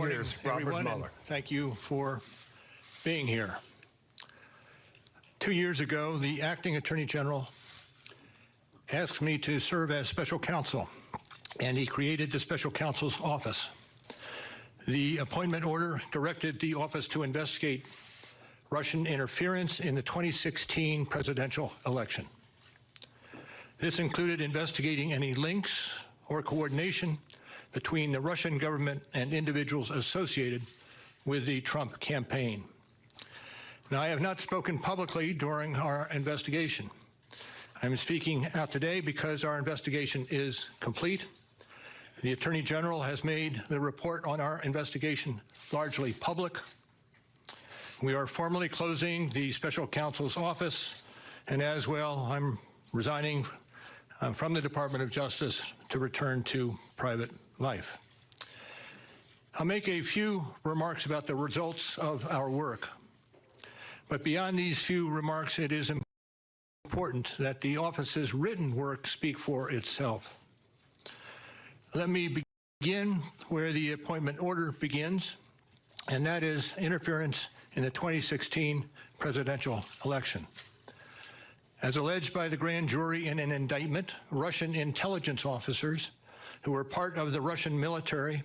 Years, Robert Mueller. Thank you for being here. 2 years ago, the acting Attorney General asked me to serve as special counsel, and he created the special counsel's office. The appointment order directed the office to investigate Russian interference in the 2016 presidential election. This included investigating any links or coordination between the Russian government and individuals associated with the Trump campaign. Now, I have not spoken publicly during our investigation. I'm speaking out today because our investigation is complete. The Attorney General has made the report on our investigation largely public. We are formally closing the special counsel's office, and as well, I'm resigning from the Department of Justice to return to private life. I'll make a few remarks about the results of our work. But beyond these few remarks, it is important that the office's written work speak for itself. Let me begin where the appointment order begins, and that is interference in the 2016 presidential election. As alleged by the grand jury in an indictment, Russian intelligence officers who were part of the Russian military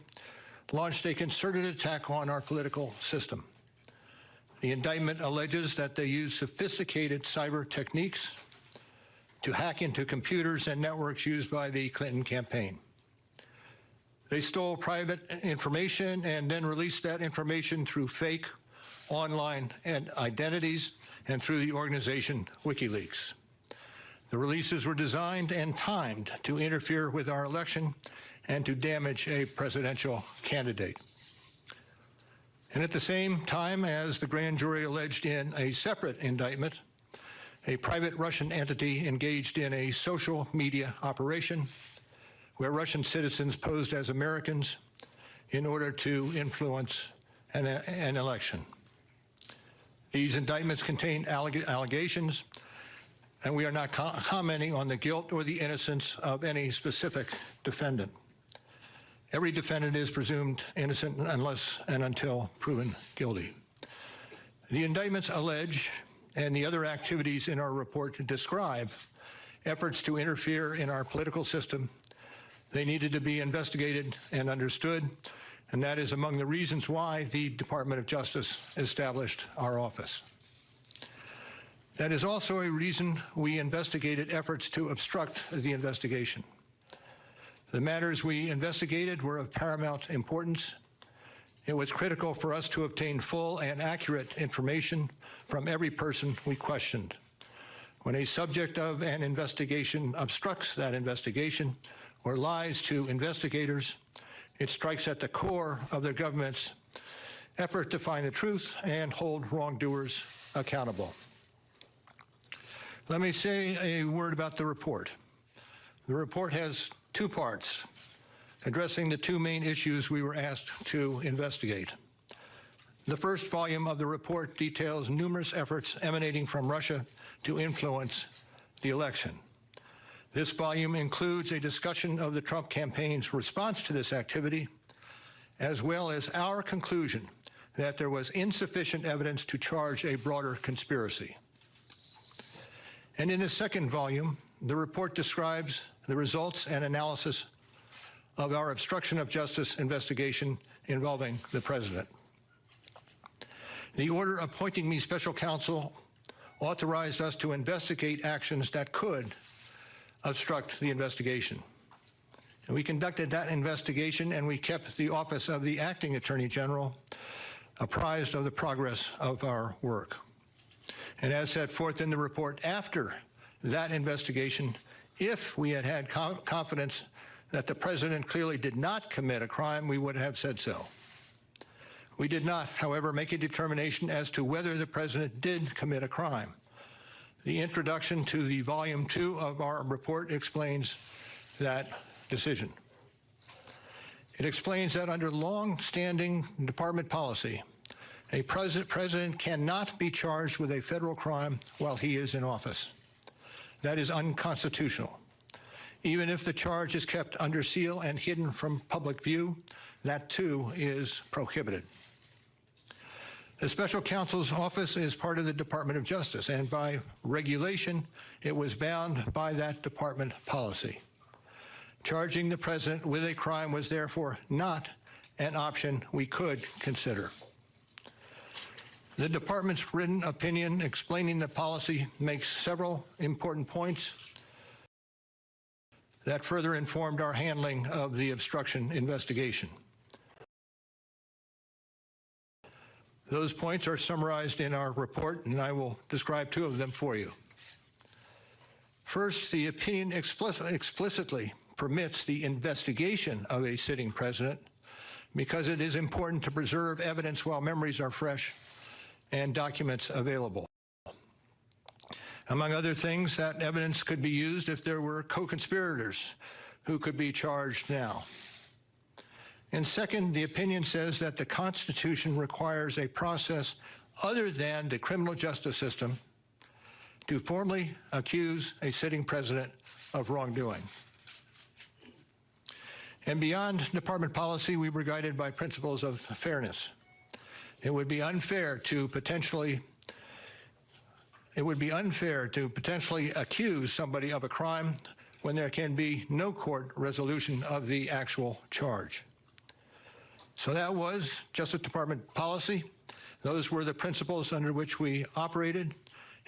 launched a concerted attack on our political system. The indictment alleges that they used sophisticated cyber techniques to hack into computers and networks used by the Clinton campaign. They stole private information and then released that information through fake online identities and through the organization WikiLeaks. The releases were designed and timed to interfere with our election and to damage a presidential candidate. And at the same time, as the grand jury alleged in a separate indictment, a private Russian entity engaged in a social media operation where Russian citizens posed as Americans in order to influence an election. These indictments contain allegations, and we are not commenting on the guilt or the innocence of any specific defendant. Every defendant is presumed innocent unless and until proven guilty. The indictments allege, and the other activities in our report describe, efforts to interfere in our political system. They needed to be investigated and understood, and that is among the reasons why the Department of Justice established our office. That is also a reason we investigated efforts to obstruct the investigation. The matters we investigated were of paramount importance. It was critical for us to obtain full and accurate information from every person we questioned. When a subject of an investigation obstructs that investigation or lies to investigators, it strikes at the core of the government's effort to find the truth and hold wrongdoers accountable. Let me say a word about the report. The report has two parts, addressing the two main issues we were asked to investigate. The first volume of the report details numerous efforts emanating from Russia to influence the election. This volume includes a discussion of the Trump campaign's response to this activity, as well as our conclusion that there was insufficient evidence to charge a broader conspiracy. And in the second volume, the report describes the results and analysis of our obstruction of justice investigation involving the president. The order appointing me special counsel authorized us to investigate actions that could obstruct the investigation. And we conducted that investigation, and we kept the office of the acting Attorney General apprised of the progress of our work. And as set forth in the report, after that investigation, if we had had confidence that the president clearly did not commit a crime, we would have said so. We did not, however, make a determination as to whether the president did commit a crime. The introduction to the Volume 2 of our report explains that decision. It explains that under long-standing department policy, a president cannot be charged with a federal crime while he is in office. That is unconstitutional. Even if the charge is kept under seal and hidden from public view, that too is prohibited. The special counsel's office is part of the Department of Justice, and by regulation, it was bound by that department policy. Charging the president with a crime was therefore not an option we could consider. The department's written opinion explaining the policy makes several important points that further informed our handling of the obstruction investigation. Those points are summarized in our report, and I will describe two of them for you. First, the opinion explicitly permits the investigation of a sitting president because it is important to preserve evidence while memories are fresh and documents available. Among other things, that evidence could be used if there were co-conspirators who could be charged now. And second, the opinion says that the Constitution requires a process other than the criminal justice system to formally accuse a sitting president of wrongdoing. And beyond department policy, we were guided by principles of fairness. It would be unfair to potentially accuse somebody of a crime when there can be no court resolution of the actual charge. So that was Justice Department policy. Those were the principles under which we operated,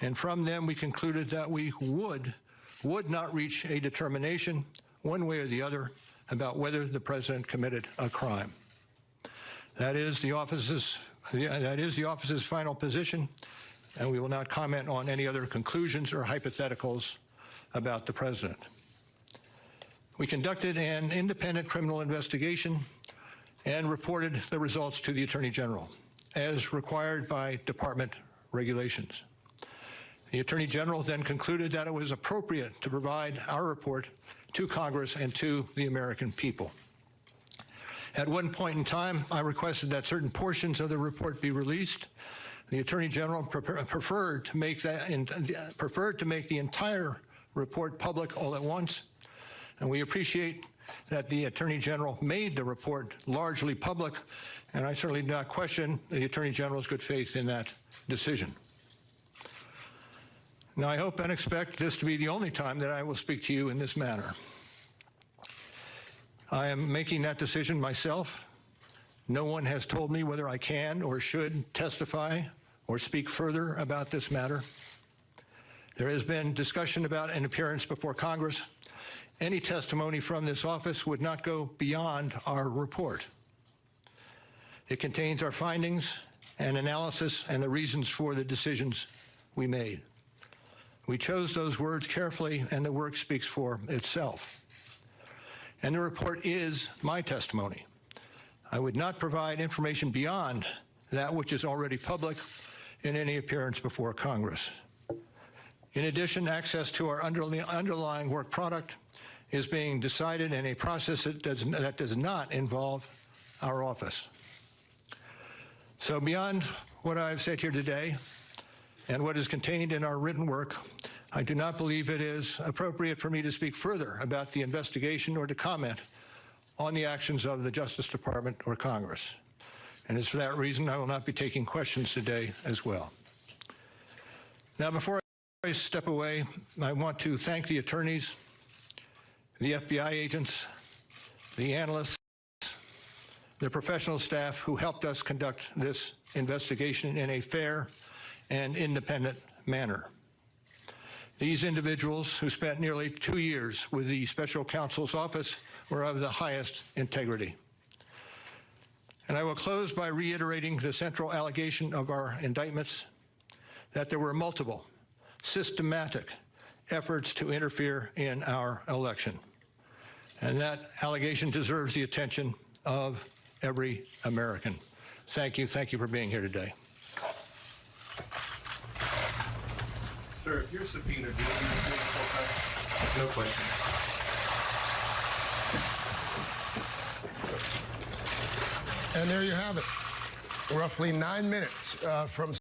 and from them we concluded that we would not reach a determination one way or the other about whether the president committed a crime. That is the office's final position, and we will not comment on any other conclusions or hypotheticals about the president. We conducted an independent criminal investigation and reported the results to the Attorney General, as required by department regulations. The Attorney General then concluded that it was appropriate to provide our report to Congress and to the American people. At one point in time, I requested that certain portions of the report be released. The Attorney General preferred to make the entire report public all at once, and we appreciate that the Attorney General made the report largely public, and I certainly do not question the Attorney General's good faith in that decision. Now, I hope and expect this to be the only time that I will speak to you in this manner. I am making that decision myself. No one has told me whether I can or should testify or speak further about this matter. There has been discussion about an appearance before Congress. Any testimony from this office would not go beyond our report. It contains our findings and analysis and the reasons for the decisions we made. We chose those words carefully, and the work speaks for itself. And the report is my testimony. I would not provide information beyond that which is already public in any appearance before Congress. In addition, access to our underlying work product is being decided in a process that does not involve our office. So beyond what I've said here today and what is contained in our written work, I do not believe it is appropriate for me to speak further about the investigation or to comment on the actions of the Justice Department or Congress. And it's for that reason I will not be taking questions today as well. Now, before I step away, I want to thank the attorneys, the FBI agents, the analysts, the professional staff who helped us conduct this investigation in a fair and independent manner. These individuals, who spent nearly 2 years with the special counsel's office, were of the highest integrity. And I will close by reiterating the central allegation of our indictments, that there were multiple, systematic efforts to interfere in our election. And that allegation deserves the attention of every American. Thank you. Thank you for being here today. Sir, if you're subpoenaed, do you need to full time? No question. And there you have it. Roughly 9 minutes from